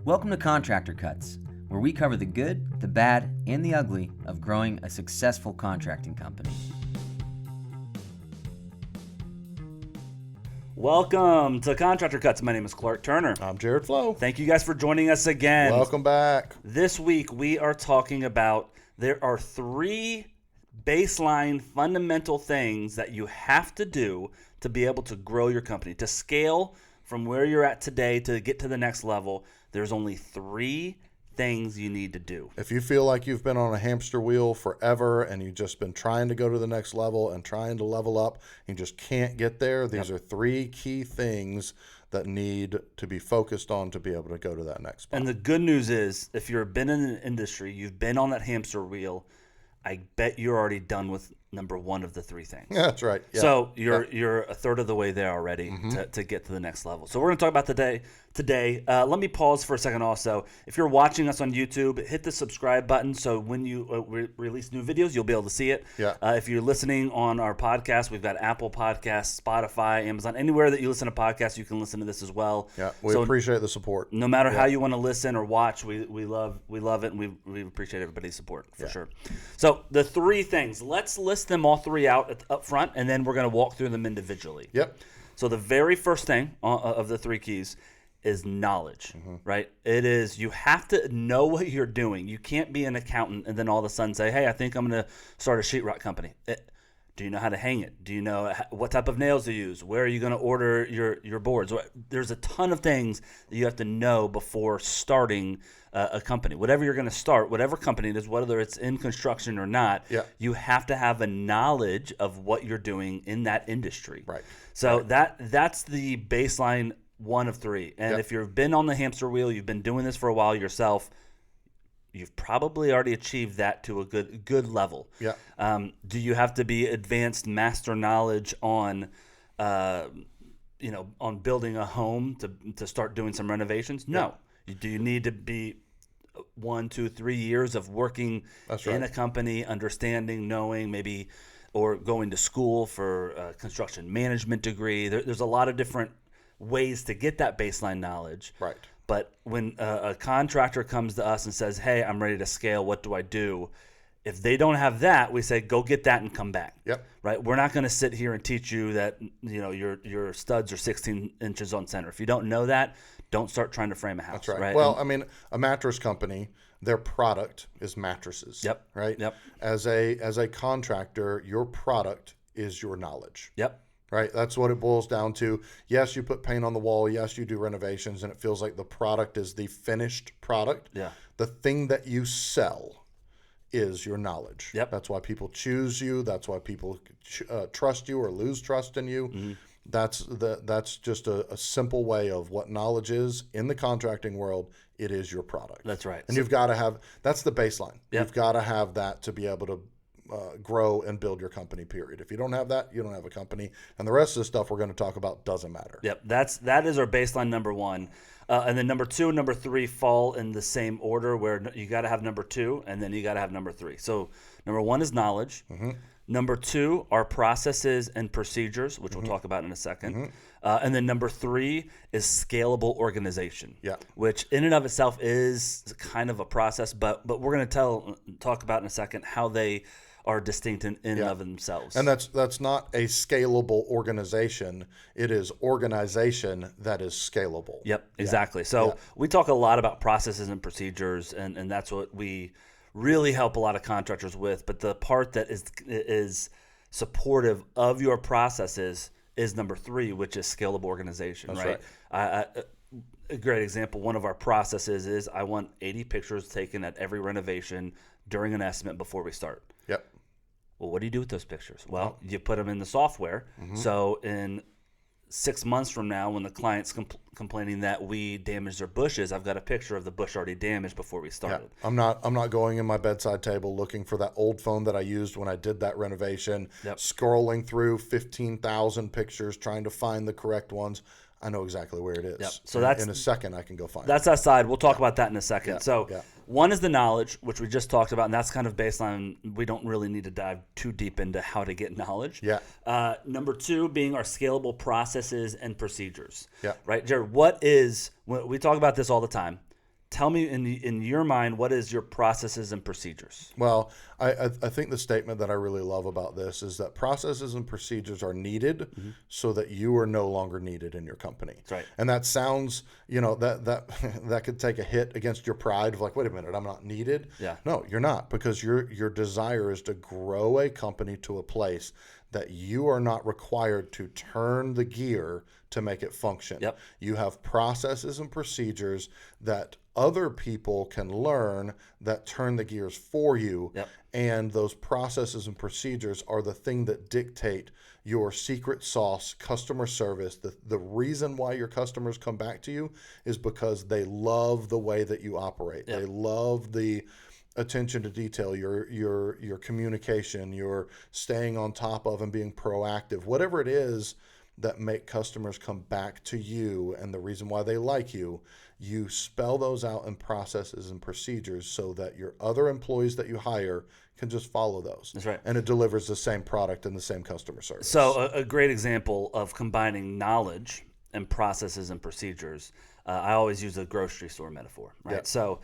Welcome to Contractor Cuts, where we cover the good, the bad, and the ugly of growing a successful contracting company. Welcome to Contractor Cuts. My name is Clark Turner. I'm Jared Flo. Thank you guys for joining us again. Welcome back. This week we are talking about there are three baseline fundamental things that you have to do to be able to grow your company, to scale from where you're at today to get to the next level. There's only three things you need to do. If you feel like you've been on a hamster wheel forever and you've just been trying to go to the next level and trying to level up, and you just can't get there, these are three key things that need to be focused on to be able to go to that next spot. And the good news is, if you've been in an industry, you've been on that hamster wheel, I bet you're already done with number one of the three things. Yeah, that's right. Yeah. So you're a third of the way there already to get to the next level. So we're going to talk about today. Let me pause for a second also. If you're watching us on YouTube, hit the subscribe button so when you release new videos, you'll be able to see it. Yeah. If you're listening on our podcast, we've got Apple Podcasts, Spotify, Amazon, anywhere that you listen to podcasts, you can listen to this as well. Yeah, we appreciate the support. No matter how you want to listen or watch, we love it, and we appreciate everybody's support for sure. So the three things, let's list them all three out up front, and then we're going to walk through them individually. Yep. So the very first thing of the three keys is knowledge, right? It is, you have to know what you're doing. You can't be an accountant and then all of a sudden say, hey, I think I'm going to start a sheetrock company. Do you know how to hang it? Do you know what type of nails to use? Where are you going to order your boards? There's a ton of things that you have to know before starting a company. Whatever you're going to start, whatever company it is, whether it's in construction or not, you have to have a knowledge of what you're doing in that industry. Right. So that's the baseline one of three. And if you've been on the hamster wheel, you've been doing this for a while yourself, you've probably already achieved that to a good level. Yeah. Do you have to be advanced master knowledge on, on building a home to start doing some renovations? No. Do you need to be 1, 2, 3 years of working in a company, understanding, knowing, maybe, or going to school for a construction management degree? There's a lot of different ways to get that baseline knowledge. Right. But when a contractor comes to us and says, hey, I'm ready to scale, what do I do? If they don't have that, we say, go get that and come back. Yep. Right? We're not going to sit here and teach you that, your studs are 16 inches on center. If you don't know that, don't start trying to frame a house. That's right. Well, I mean, a mattress company, their product is mattresses. Yep. Right? Yep. As a contractor, your product is your knowledge. Yep. Right? That's what it boils down to. Yes, you put paint on the wall. Yes, you do renovations, and it feels like the product is the finished product. Yeah. The thing that you sell is your knowledge. Yep. That's why people choose you. That's why people trust you or lose trust in you. Mm-hmm. That's just a simple way of what knowledge is in the contracting world. It is your product. That's right. And you've got to have, that's the baseline. Yep. You've got to have that to be able to grow and build your company, period. If you don't have that, you don't have a company. And the rest of the stuff we're going to talk about doesn't matter. Yep, that is our baseline number one. And then number two and number three fall in the same order, where you got to have number two and then you got to have number three. So number one is knowledge. Mm-hmm. Number two are processes and procedures, which we'll talk about in a second. Mm-hmm. And then number three is scalable organization, which in and of itself is kind of a process, but we're going to talk about in a second how they are distinct in and of themselves. And that's not a scalable organization. It is organization that is scalable. Yep, exactly. So we talk a lot about processes and procedures, and that's what we really help a lot of contractors with. But the part that is supportive of your processes is number three, which is scalable organization. That's right. A great example, one of our processes is I want 80 pictures taken at every renovation during an estimate before we start. Yep. Well, what do you do with those pictures? Well, you put them in the software. Mm-hmm. So in 6 months from now, when the client's complaining that we damaged their bushes, I've got a picture of the bush already damaged before we started. Yeah. I'm not going in my bedside table looking for that old phone that I used when I did that renovation, scrolling through 15,000 pictures trying to find the correct ones. I know exactly where it is. Yep. So that's in a second I can go find it. That's outside. We'll talk about that in a second. Yeah. So one is the knowledge, which we just talked about, and that's kind of baseline. We don't really need to dive too deep into how to get knowledge. Yeah. Number two being our scalable processes and procedures. Yeah. Right, Jared, we talk about this all the time. tell me in your mind, what is your processes and procedures? Well, I think the statement that I really love about this is that processes and procedures are needed so that you are no longer needed in your company. That's right. And that sounds, that could take a hit against your pride of like, wait a minute, I'm not needed. Yeah. No, you're not, because your desire is to grow a company to a place that you are not required to turn the gear to make it function. Yep. You have processes and procedures that other people can learn that turn the gears for you. Yep. And those processes and procedures are the thing that dictate your secret sauce customer service. The reason why your customers come back to you is because they love the way that you operate. Yep. They love the attention to detail, your communication, your staying on top of and being proactive, whatever it is that make customers come back to you and the reason why they like you. You spell those out in processes and procedures so that your other employees that you hire can just follow those. That's right. And it delivers the same product and the same customer service. So a great example of combining knowledge and processes and procedures, I always use a grocery store metaphor, right? Yep. So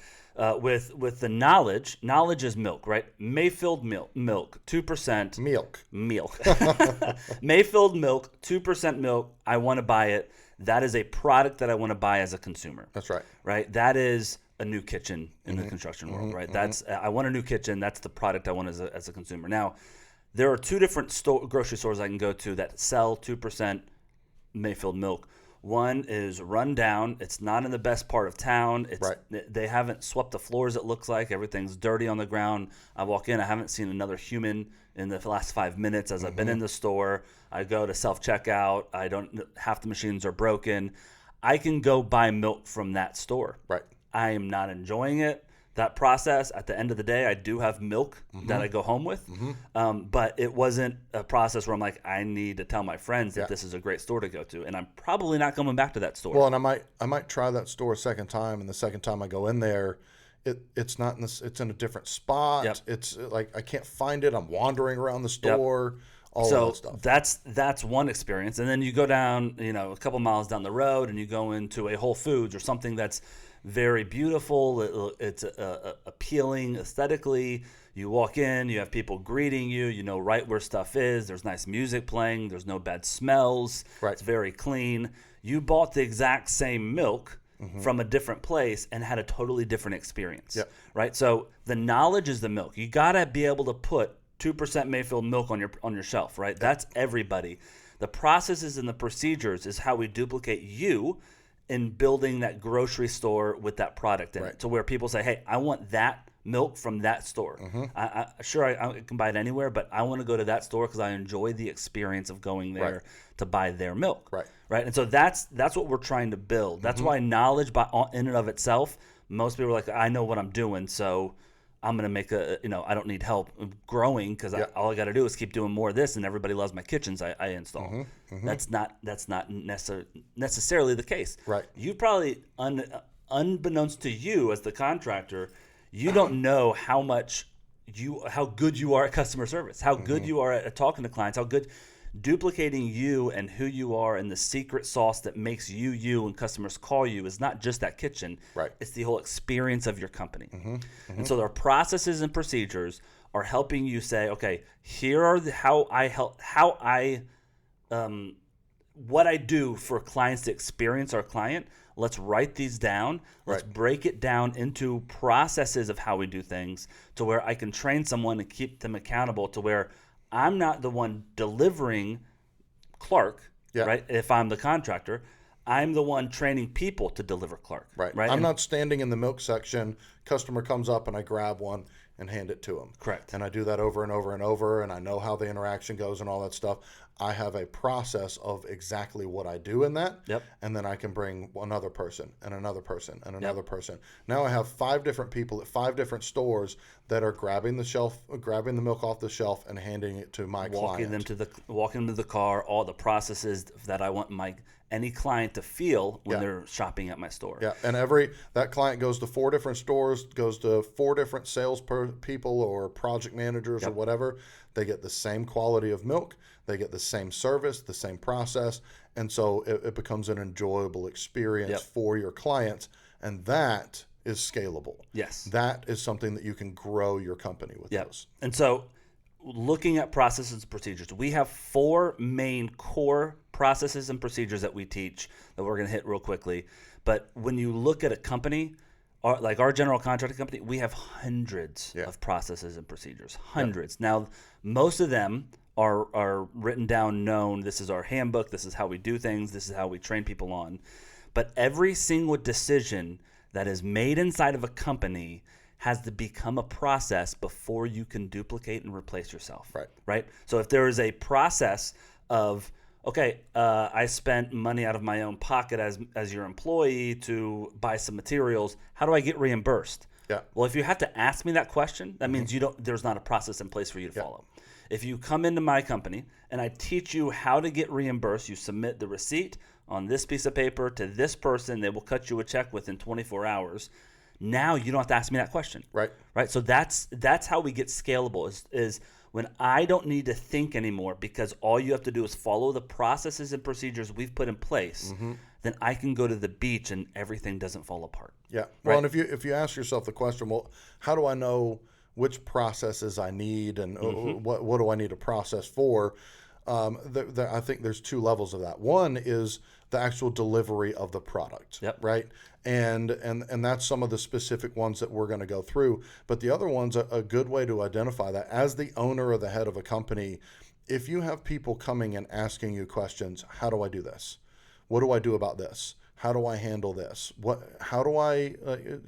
with the knowledge is milk, right? Mayfield milk, 2%. Milk. Mayfield milk, 2% milk. I want to buy it. That is a product that I want to buy as a consumer. That's right. Right? That is a new kitchen in the construction world, right? That's I want a new kitchen. That's the product I want as a consumer. Now, there are two different grocery stores I can go to that sell 2% Mayfield milk. One is run down. It's not in the best part of town. They haven't swept the floors, it looks like. Everything's dirty on the ground. I walk in. I haven't seen another human in the last 5 minutes as I've been in the store. I go to self-checkout. Half the machines are broken. I can go buy milk from that store. Right. I am not enjoying it. That process, at the end of the day, I do have milk that I go home with. But it wasn't a process where I'm like, I need to tell my friends that this is a great store to go to. And I'm probably not coming back to that store. Well, and I might try that store a second time, and the second time I go in there, it's not in this. It's in a different spot. Yep. It's like I can't find it. I'm wandering around the store. All so of that stuff. that's one experience. And then you go down, a couple miles down the road, and you go into a Whole Foods or something that's very beautiful. It's appealing aesthetically. You walk in, you have people greeting you. You know right where stuff is. There's nice music playing. There's no bad smells. Right. It's very clean. You bought the exact same milk from a different place and had a totally different experience. Yep. Right. So the knowledge is the milk. You gotta be able to put 2% Mayfield milk on your shelf. Right. That's everybody. The processes and the procedures is how we duplicate you in building that grocery store with that product in it, to where people say, hey, I want that milk from that store. I can buy it anywhere, but I want to go to that store because I enjoy the experience of going there to buy their milk. Right. And so that's what we're trying to build. That's why knowledge in and of itself, most people are like, I know what I'm doing, so I'm going to make I don't need help growing because all I got to do is keep doing more of this, and everybody loves my kitchens I install. That's not necessarily the case. Right. You probably, unbeknownst to you as the contractor, you don't know how good you are at customer service, how good you are at talking to clients, how good duplicating you and who you are and the secret sauce that makes you when customers call you is not just that kitchen. Right. It's the whole experience of your company. And so our processes and procedures are helping you say, okay, here are what I do for clients to experience our client. Let's write these down. Let's break it down into processes of how we do things to where I can train someone and keep them accountable to where I'm not the one delivering Clark, right? If I'm the contractor, I'm the one training people to deliver Clark. Right. I'm not standing in the milk section. Customer comes up and I grab one and hand it to them. Correct. And I do that over and over and over, and I know how the interaction goes and all that stuff. I have a process of exactly what I do in that. Yep. And then I can bring another person and another person and another person. Now I have 5 different people at 5 different stores that are grabbing the milk off the shelf and handing it to my walking client. Walking them to the car, all the processes that I want any client to feel when they're shopping at my store. Yeah, and that client goes to 4 different stores, goes to 4 different sales people or project managers or whatever. They get the same quality of milk. They get the same service, the same process. And so it becomes an enjoyable experience for your clients. And that is scalable. Yes. That is something that you can grow your company with those. And so looking at processes and procedures, we have 4 main core processes and procedures that we teach that we're going to hit real quickly. But when you look at a company, like our general contracting company, we have hundreds of processes and procedures, hundreds. Now, most of them are written down, known. This is our handbook. This is how we do things. This is how we train people on. But every single decision that is made inside of a company has to become a process before you can duplicate and replace yourself. Right. So if there is a process of, okay, I spent money out of my own pocket as your employee to buy some materials, how do I get reimbursed? Yeah. Well, if you have to ask me that question, that means there's not a process in place for you to follow. If you come into my company and I teach you how to get reimbursed, you submit the receipt on this piece of paper to this person, they will cut you a check within 24 hours. Now you don't have to ask me that question. Right. So that's how we get scalable is when I don't need to think anymore, because all you have to do is follow the processes and procedures we've put in place. Then I can go to the beach and everything doesn't fall apart. Yeah. Well, and if you ask yourself the question, well, how do I know which processes I need and what do I need a process for? I think there's 2 levels of that. One is the actual delivery of the product, right? And that's some of the specific ones that we're going to go through. But the other one's a good way to identify that. As the owner or the head of a company, if you have people coming and asking you questions, how do I do this? What do I do about this? How do I handle this? How do I?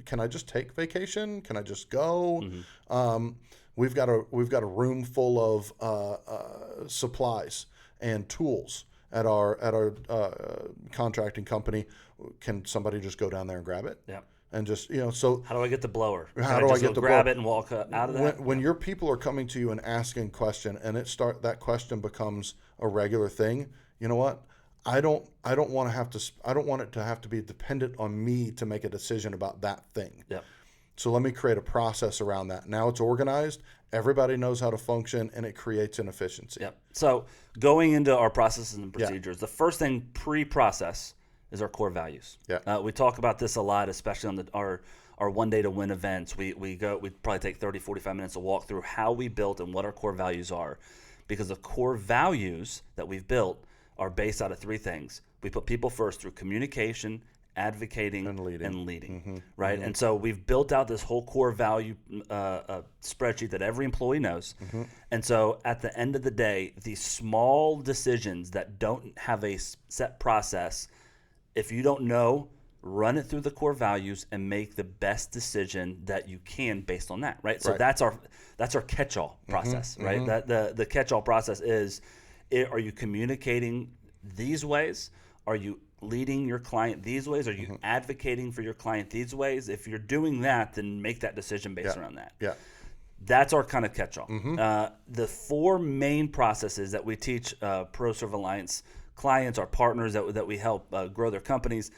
Can I just take vacation? Can I just go? We've got a room full of supplies and tools at our contracting company. Can somebody just go down there and grab it? Yeah. And just so how do I get the blower? How do I get the grab blower? it and walk out of that? When your people are coming to you and asking a question, and that question becomes a regular thing, you know what? I don't want it to have to be dependent on me to make a decision about that thing. Yep. So let me create a process around that. Now it's organized. Everybody knows how to function, and it creates an efficiency. Yep. So going into our processes and procedures, the first thing pre-process is our core values. Yeah. We talk about this a lot, especially on our 1 day to win events. We probably take 30, 45 minutes to walk through how we built and what our core values are, because the core values that we've built are based out of 3 things. We put people first through communication, advocating, and leading. Right? And so we've built out this whole core value spreadsheet that every employee knows. And so at the end of the day, these small decisions that don't have a set process, if you don't know, run it through the core values and make the best decision that you can based on that. Right? So that's our catch-all process. Right? That the catch-all process is, are you communicating these ways? Are you leading your client these ways? Are you advocating for your client these ways? If you're doing that, then make that decision based around that. Yeah. That's our kind of catch-all. The 4 main processes that we teach ProServe Alliance clients, our partners that we help grow their companies.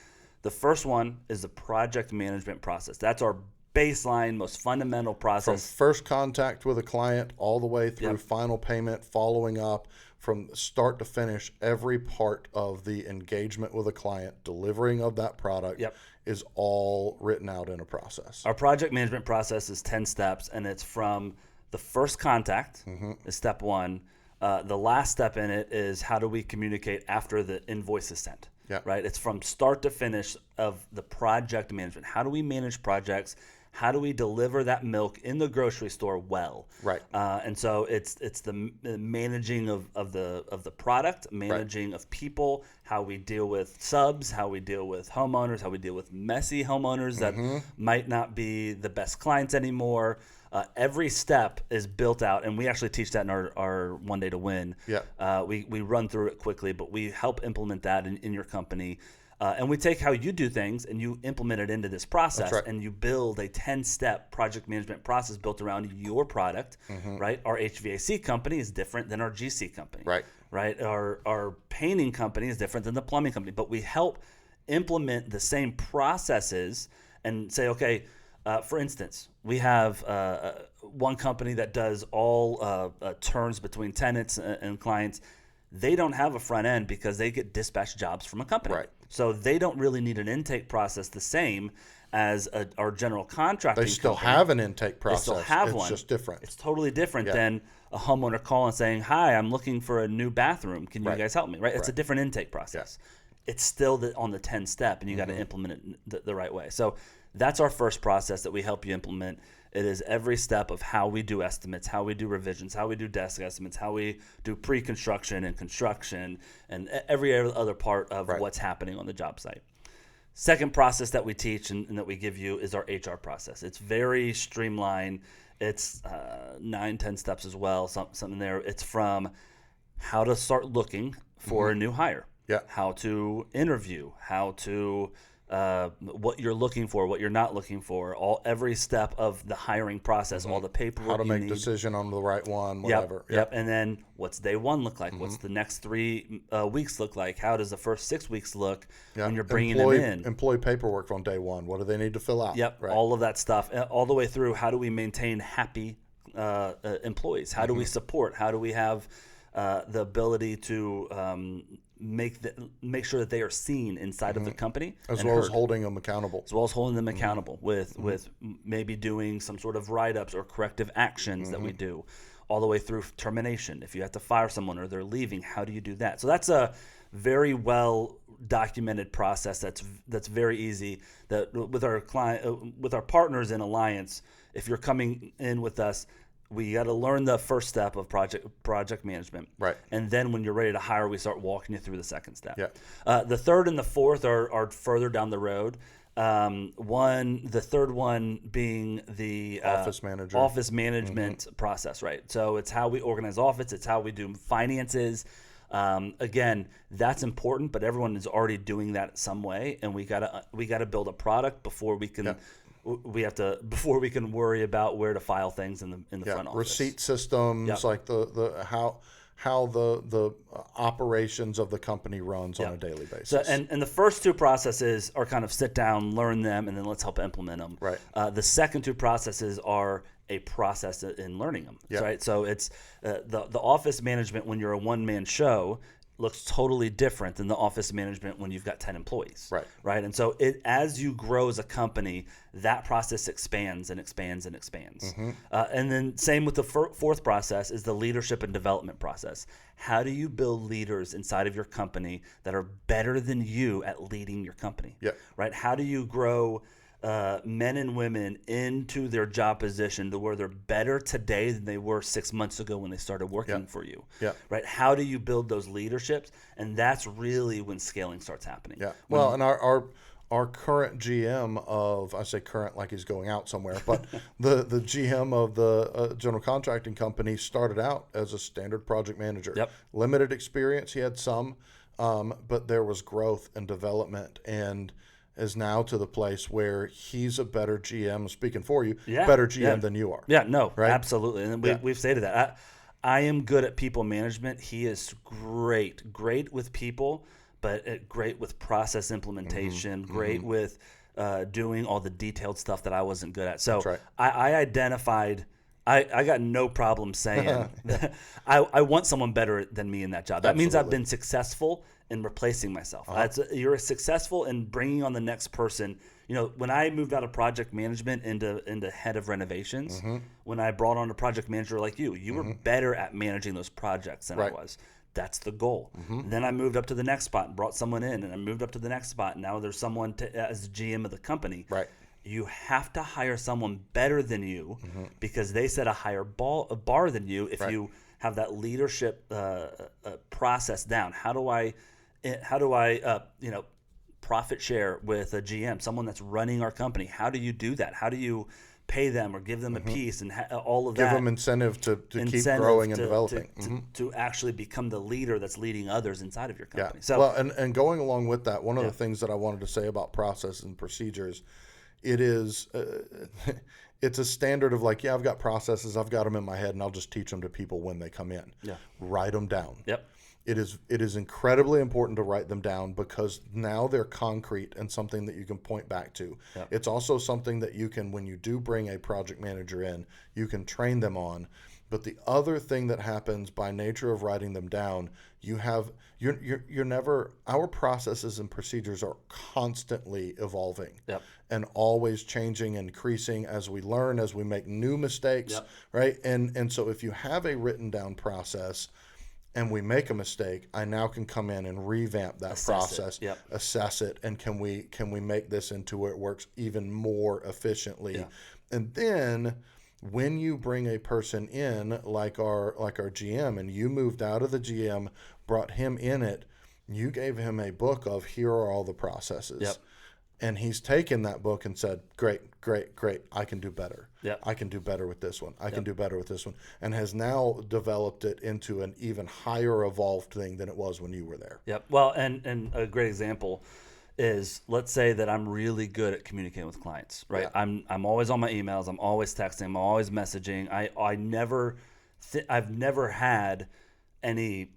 The first one is the project management process. That's our baseline, most fundamental process. From first contact with a client all the way through final payment, following up, from start to finish, every part of the engagement with a client, delivering of that product is all written out in a process. Our project management process is 10 steps, and it's from the first contact is step 1. The last step in it is how do we communicate after the invoice is sent. Right? It's from start to finish of the project management. How do we manage projects? How do we deliver that milk in the grocery store well? Right. And so it's the managing of the product, managing of people, how we deal with subs, how we deal with homeowners, how we deal with messy homeowners that might not be the best clients anymore. Every step is built out, and we actually teach that in our 1 day to win. We run through it quickly, but we help implement that in your company. And we take how you do things and you implement it into this process, and you build a 10-step project management process built around your product, right? Our HVAC company is different than our GC company, right? Our painting company is different than the plumbing company, but we help implement the same processes and say, okay, for instance, we have one company that does all terms between tenants and clients. they don't have a front end because they get dispatched jobs from a company. Right. So they don't really need an intake process the same as our general contracting They still company. have an intake process. They still have it's one. just different. It's totally different than a homeowner calling saying, "Hi, I'm looking for a new bathroom. Can you Right. guys help me?" Right? It's a different intake process. It's still on the 10 step, and you got to implement it the right way. So that's our first process that we help you implement. It is every step of how we do estimates, how we do revisions, how we do desk estimates, how we do pre-construction and construction, and every other part of what's happening on the job site. Second process that we teach and that we give you is our HR process. It's very streamlined. It's 9-10 steps as well, something there. It's from how to start looking for a new hire, how to interview, how to what you're looking for, what you're not looking for, every step of the hiring process, all the paperwork. How to make decision on the right one, whatever. Yep. And then what's day one look like? What's the next 3 weeks look like? How does the first 6 weeks look when you're bringing them in? Employee paperwork on day one. What do they need to fill out? Yep. Right. All of that stuff, all the way through. How do we maintain happy employees? How do we support? How do we have the ability to make sure that they are seen inside of the company, as well as holding them accountable. As well as holding them accountable with maybe doing some sort of write-ups or corrective actions that we do, all the way through termination. If you have to fire someone or they're leaving, how do you do that? So that's a very well documented process. That's very easy. That with our client, with our partners in Alliance, if you're coming in with us, we got to learn the first step of project management. Right. And then when you're ready to hire, we start walking you through the second step. Yeah. The third and the fourth are further down the road. The third one being the office manager. Office management process, right? So it's how we organize office. It's how we do finances. Again, that's important, but everyone is already doing that some way, and we gotta build a product before we can. Before we can worry about where to file things in the front office. Receipt systems, like the how the operations of the company runs on a daily basis. So, and the first two processes are kind of sit down, learn them, and then let's help implement them. Right. The second two processes are a process in learning them. Yep. Right. So it's the office management when you're a one-man show looks totally different than the office management when you've got 10 employees. Right. Right. And so as you grow as a company, that process expands and expands and expands. And then same with the fourth process is the leadership and development process. How do you build leaders inside of your company that are better than you at leading your company? Yep. Right. How do you grow men and women into their job position to where they're better today than they were 6 months ago when they started working for you? Yeah. Right. How do you build those leaderships? And that's really when scaling starts happening. Yeah. Well, and our current GM of, I say current like he's going out somewhere, but the GM of the general contracting company started out as a standard project manager. Yep. Limited experience. He had some, but there was growth and development, and is now to the place where he's a better GM, speaking for you, better GM than you are. Yeah, no, right? Absolutely. And we've stated that. I am good at people management. He is great with people, but great with process implementation, great with doing all the detailed stuff that I wasn't good at. So That's right. I identified, I got no problem saying I want someone better than me in that job. That means I've been successful in replacing myself. You're successful in bringing on the next person. You know, when I moved out of project management into head of renovations, when I brought on a project manager like you were better at managing those projects than I was. That's the goal. Then I moved up to the next spot and brought someone in, and I moved up to the next spot. And now there's someone as GM of the company. Right. You have to hire someone better than you because they set a higher bar than you if you have that leadership process down. How do I profit share with a GM, someone that's running our company? How do you do that? How do you pay them or give them a piece and all of that? Give them incentive to keep growing and developing. To actually become the leader that's leading others inside of your company. Yeah. So, well, and going along with that, one of the things that I wanted to say about process and procedures, it is it's a standard of like, I've got processes, I've got them in my head, and I'll just teach them to people when they come in. Yeah. Write them down. Yep. It is incredibly important to write them down because now they're concrete and something that you can point back to. Yep. It's also something that you can, when you do bring a project manager in, you can train them on. But the other thing that happens by nature of writing them down, you're never, our processes and procedures are constantly evolving and always changing, increasing as we learn, as we make new mistakes, right? And so if you have a written down process and we make a mistake, I now can come in and revamp that process, assess it, and can we make this into where it works even more efficiently? And then when you bring a person in like our GM, and you moved out of the GM, brought him in it, you gave him a book of here are all the processes. And he's taken that book and said, great, I can do better. I can do better with this one. I can do better with this one. And has now developed it into an even higher evolved thing than it was when you were there. Well, and a great example is, let's say that I'm really good at communicating with clients, right? I'm always on my emails. I'm always texting. I'm always messaging. I've never had any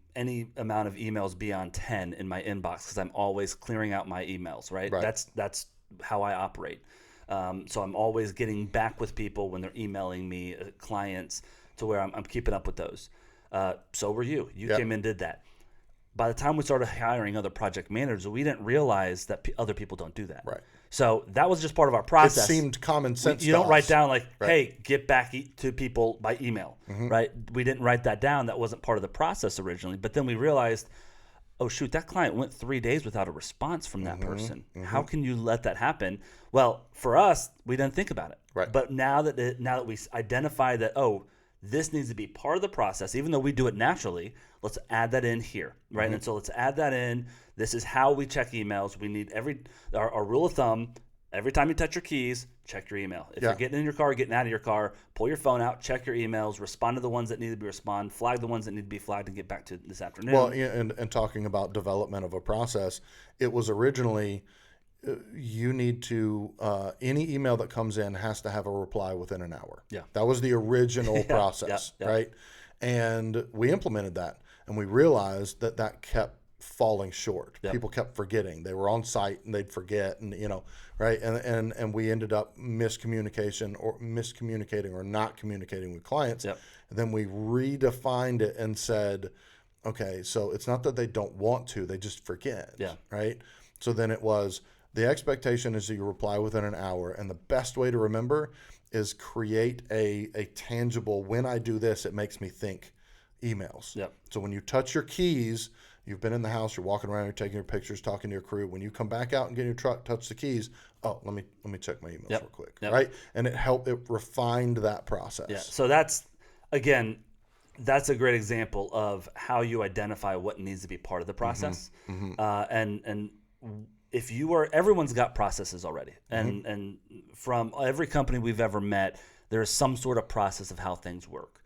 amount of emails beyond 10 in my inbox because I'm always clearing out my emails, right? That's how I operate. So I'm always getting back with people when they're emailing me, clients, to where I'm keeping up with those. So were you. You came in and did that. By the time we started hiring other project managers, we didn't realize that other people don't do that. So that was just part of our process. It seemed common sense. You don't write down like, hey, get back to people by email, right? We didn't write that down. That wasn't part of the process originally. But then we realized, oh, shoot, that client went 3 days without a response from that person. How can you let that happen? Well, for us, we didn't think about it. But now that we identify that, oh, this needs to be part of the process, even though we do it naturally, let's add that in here, right? And so let's add that in. This is how we check emails. We need our rule of thumb, every time you touch your keys, check your email. If you're getting in your car, getting out of your car, pull your phone out, check your emails, respond to the ones that need to be responded, flag the ones that need to be flagged, and get back to this afternoon. Well, and talking about development of a process, it was originally you need to any email that comes in has to have a reply within an hour. That was the original process, right? And we implemented that, and we realized that kept falling short. People kept forgetting. They were on site and they'd forget, and right? And we ended up miscommunicating or not communicating with clients. And then we redefined it and said, okay, so it's not that they don't want to, they just forget. Right? So then it was, the expectation is that you reply within an hour, and the best way to remember is create a tangible, when I do this, it makes me think emails. So when you touch your keys, you've been in the house, you're walking around, you're taking your pictures, talking to your crew. When you come back out and get in your truck, touch the keys. Oh, let me check my emails real quick, right? And it refined that process. So that's a great example of how you identify what needs to be part of the process. And if everyone's got processes already, and from every company we've ever met, there's some sort of process of how things work.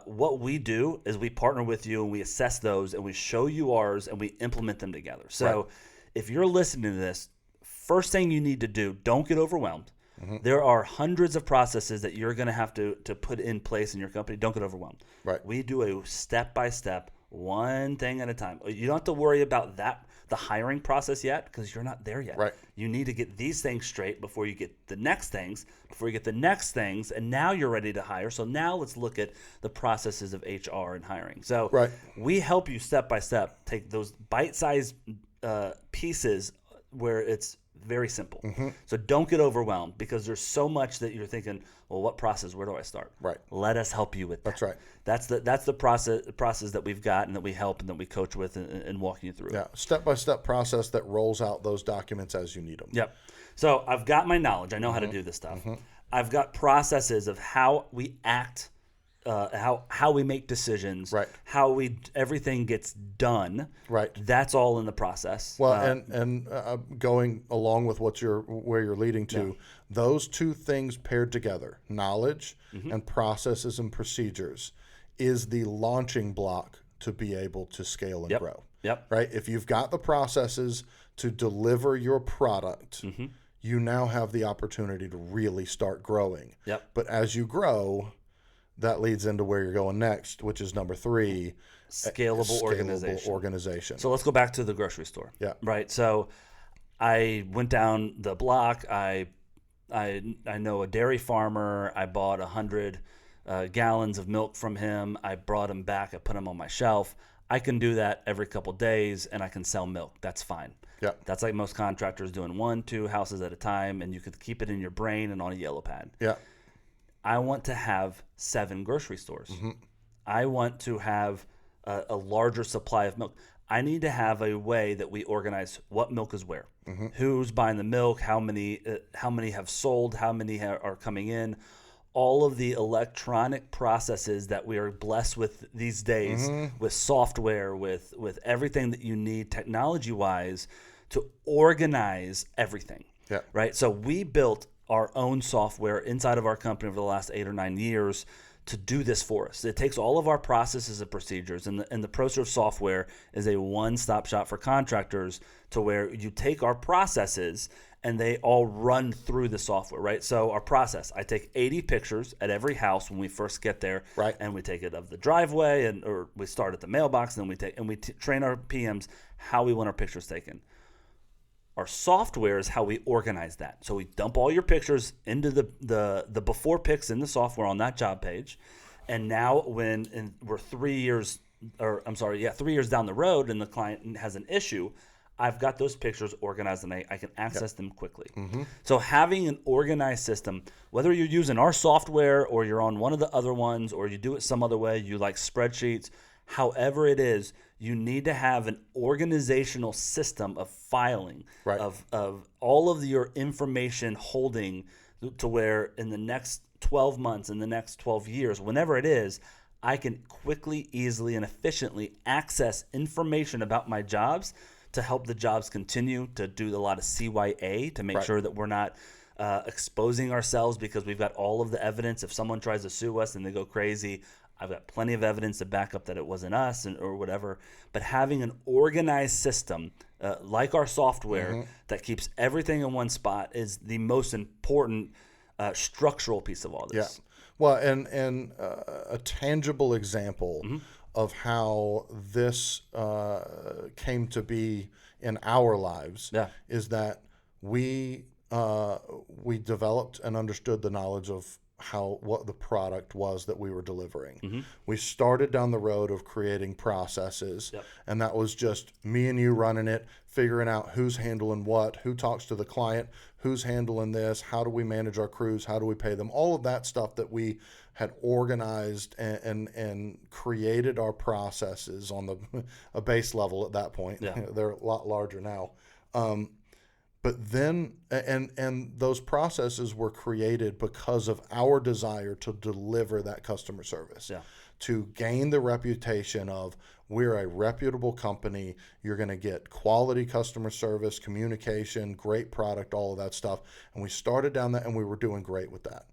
What we do is we partner with you and we assess those and we show you ours and we implement them together. So if you're listening to this, first thing you need to do, don't get overwhelmed. There are hundreds of processes that you're going to have to put in place in your company. Don't get overwhelmed. We do a step-by-step, one thing at a time. You don't have to worry about the hiring process yet, because you're not there yet. You need to get these things straight before you get the next things, and now you're ready to hire. So now let's look at the processes of HR and hiring. So we help you step by step take those bite-sized pieces where it's very simple. So don't get overwhelmed, because there's so much that you're thinking, well, what process? Where do I start? Let us help you with that. That's the process that we've got and that we help and that we coach with and walk you through. Step-by-step process that rolls out those documents as you need them. So I've got my knowledge. I know how to do this stuff. I've got processes of how we act, how we make decisions, how everything gets done. That's all in the process. Well, and going along with where you're leading to, those two things paired together, knowledge and processes and procedures, is the launching block to be able to scale and grow. Right? If you've got the processes to deliver your product, you now have the opportunity to really start growing. But as you grow, that leads into where you're going next, which is number 3, scalable organization. So let's go back to the grocery store. Right. So I went down the block. I know a dairy farmer. I bought 100 gallons of milk from him. I brought him back. I put him on my shelf. I can do that every couple days, and I can sell milk. That's fine. Yeah. That's like most contractors doing 1-2 houses at a time, and you could keep it in your brain and on a yellow pad. Yeah. I want to have 7 grocery stores. I want to have a larger supply of milk. I need to have a way that we organize what milk is where, who's buying the milk, how many have sold, how many are coming in. All of the electronic processes that we are blessed with these days, with software, with everything that you need technology-wise to organize everything. Yeah. Right. So we built our own software inside of our company over the last 8 or 9 years to do this for us. It takes all of our processes and procedures, and the ProServe software is a one-stop shop for contractors to where you take our processes and they all run through the software, right? So our process, I take 80 pictures at every house when we first get there, right? And we take it of the driveway, or we start at the mailbox, and then we train our PMs how we want our pictures taken. Our software is how we organize that. So we dump all your pictures into the before pics in the software on that job page, and now we're 3 years down the road, and the client has an issue, I've got those pictures organized and I can access them quickly. So having an organized system, whether you're using our software or you're on one of the other ones or you do it some other way, you like spreadsheets, however it is, you need to have an organizational system of filing, right, of all of your information holding to where in the next 12 months, in the next 12 years, whenever it is, I can quickly, easily, and efficiently access information about my jobs to help the jobs continue, to do a lot of CYA, to make right, sure that we're not exposing ourselves because we've got all of the evidence. If someone tries to sue us and they go crazy, I've got plenty of evidence to back up that it wasn't us or whatever. But having an organized system like our software that keeps everything in one spot is the most important structural piece of all this. Yeah. Well, and a tangible example of how this came to be in our lives is that we developed and understood the knowledge of what the product was that we were delivering. We started down the road of creating processes, and that was just me and you running it, figuring out who's handling what, who talks to the client, who's handling this, how do we manage our crews, how do we pay them, all of that stuff that we had organized and created our processes on a base level at that point. They're a lot larger now. But then, and those processes were created because of our desire to deliver that customer service, to gain the reputation of we're a reputable company. You're going to get quality customer service, communication, great product, all of that stuff. And we started down that, and we were doing great with that.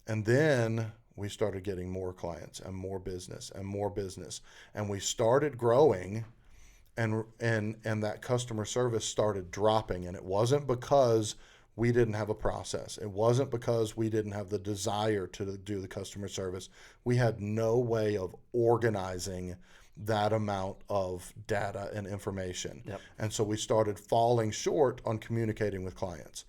And then we started getting more clients and more business and more business, and we started growing. And that customer service started dropping, and it wasn't because we didn't have a process. It wasn't because we didn't have the desire to do the customer service. We had no way of organizing that amount of data and information. And so we started falling short on communicating with clients,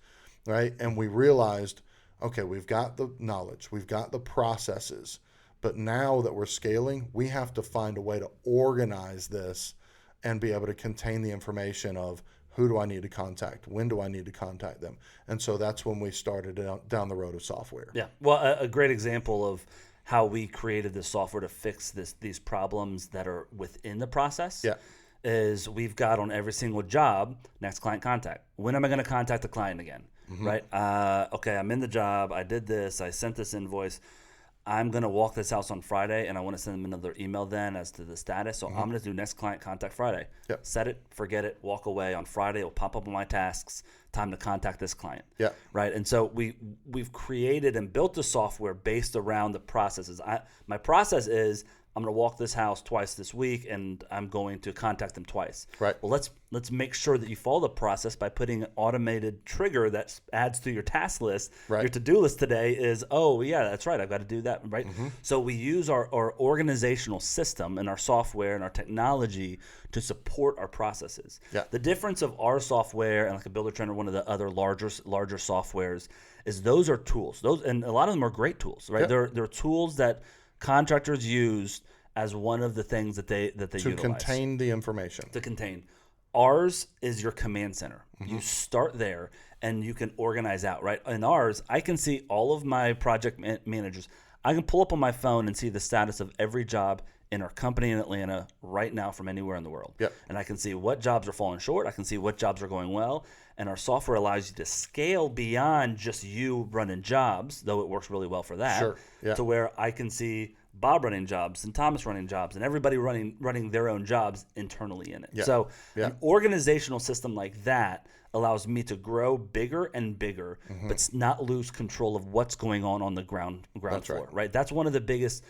right? And we realized, okay, we've got the knowledge, we've got the processes, but now that we're scaling, we have to find a way to organize this and be able to contain the information of who do I need to contact, when do I need to contact them. And so that's when we started down the road of software. Yeah, well, a great example of how we created this software to fix these problems that are within the process is we've got on every single job, next client contact. When am I going to contact the client again, right? Okay, I'm in the job, I did this, I sent this invoice. I'm going to walk this house on Friday, and I want to send them another email then as to the status. So I'm going to do next client contact Friday. Set it, forget it, walk away. On Friday, it'll pop up on my tasks. Time to contact this client. Right. And so we've created and built the software based around the processes. My process is I'm going to walk this house twice this week, and I'm going to contact them twice. Right. Well, let's make sure that you follow the process by putting an automated trigger that adds to your task list. Right. Your to-do list today is, oh, yeah, that's right, I've got to do that, right? So we use our organizational system and our software and our technology to support our processes. Yeah. The difference of our software and like a Builder Trend or one of the other larger softwares is those are tools. And a lot of them are great tools, right? Yeah. They're tools that contractors use as one of the things that they to utilize. contain the information. To contain. Ours is your command center. You start there and you can organize out, right? In ours, I can see all of my project managers. I can pull up on my phone and see the status of every job in our company in Atlanta right now from anywhere in the world. Yep. And I can see what jobs are falling short. I can see what jobs are going well. And our software allows you to scale beyond just you running jobs, though it works really well for that, Sure. Yeah. to where I can see Bob running jobs and Thomas running jobs and everybody running their own jobs internally in it. Yeah. So Yeah. an organizational system like that allows me to grow bigger and bigger, but not lose control of what's going on the ground That's floor. right. Right. That's one of the biggest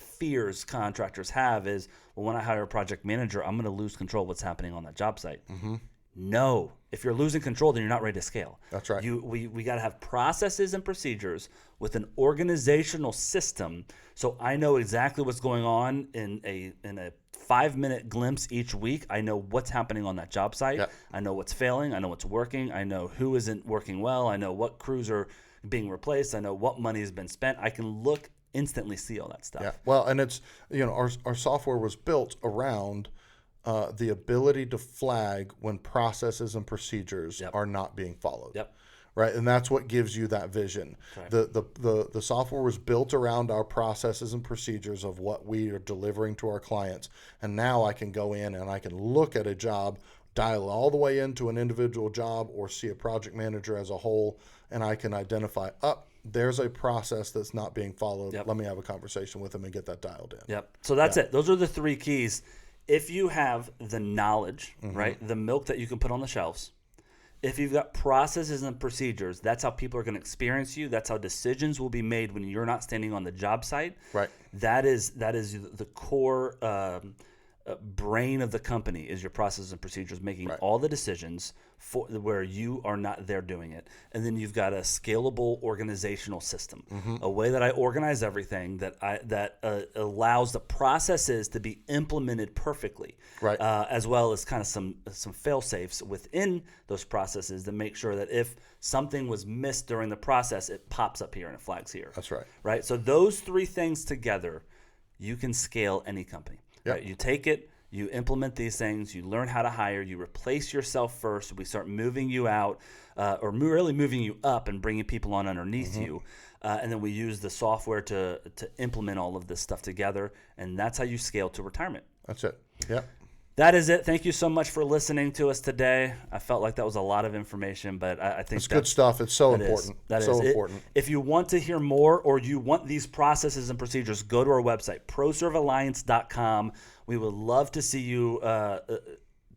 fears contractors have is, well, when I hire a project manager, I'm going to lose control of what's happening on that job site. No, if you're losing control, then you're not ready to scale. That's right. We got to have processes and procedures with an organizational system, so I know exactly what's going on in a 5-minute glimpse each week. I know what's happening on that job site. Yep. I know what's failing. I know what's working. I know who isn't working well. I know what crews are being replaced. I know what money has been spent. I can instantly see all that stuff. Yeah. Well, and it's, our software was built around the ability to flag when processes and procedures are not being followed. Yep. Right, and that's what gives you that vision. Correct. The software was built around our processes and procedures of what we are delivering to our clients, and now I can go in and I can look at a job, dial all the way into an individual job, or see a project manager as a whole, and I can identify there's a process that's not being followed. Yep. Let me have a conversation with them and get that dialed in. Yep. So that's it. Those are the 3 keys. If you have the knowledge, right, the milk that you can put on the shelves, if you've got processes and procedures, that's how people are going to experience you. That's how decisions will be made when you're not standing on the job site. Right. That is the core brain of the company is your processes and procedures, making all the decisions for where you are not there doing it. And then you've got a scalable organizational system, a way that I organize everything that allows the processes to be implemented perfectly, Right. As well as kind of some fail safes within those processes to make sure that if something was missed during the process, it pops up here and it flags here. That's right. Right. So those 3 things together, you can scale any company. Yep. Right? You take it, you implement these things, you learn how to hire, you replace yourself first. We start moving you out, or really moving you up and bringing people on underneath you. And then we use the software to implement all of this stuff together. And that's how you scale to retirement. That's it. Yep. That is it. Thank you so much for listening to us today. I felt like that was a lot of information, but I think It's good stuff. It's so important. That so is important. If you want to hear more or you want these processes and procedures, go to our website, proservealliance.com. We would love to see you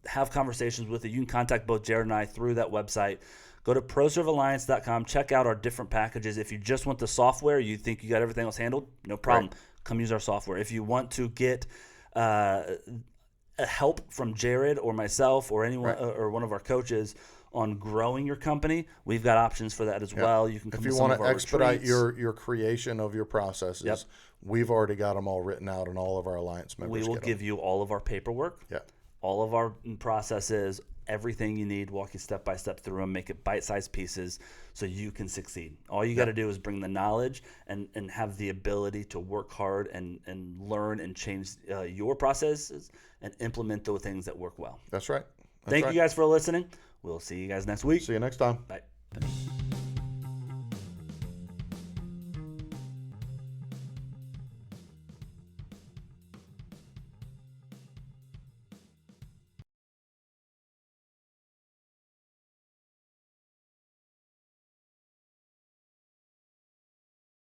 have conversations with you. You can contact both Jared and I through that website. Go to proservealliance.com. Check out our different packages. If you just want the software, you think you got everything else handled, no problem. Right. Come use our software. If you want to get help from Jared or myself or anyone or one of our coaches on growing your company, we've got options for that as well. You can come if you to some want of to our expedite retreats. your creation of your processes, we've already got them all written out, and all of our alliance members. We will give you all of our paperwork, all of our processes, everything you need, walk you step by step through them, make it bite-sized pieces so you can succeed. All you got to do is bring the knowledge and have the ability to work hard and learn and change your processes and implement those things that work well. That's right. Thank you guys for listening. We'll see you guys next week. See you next time. Bye.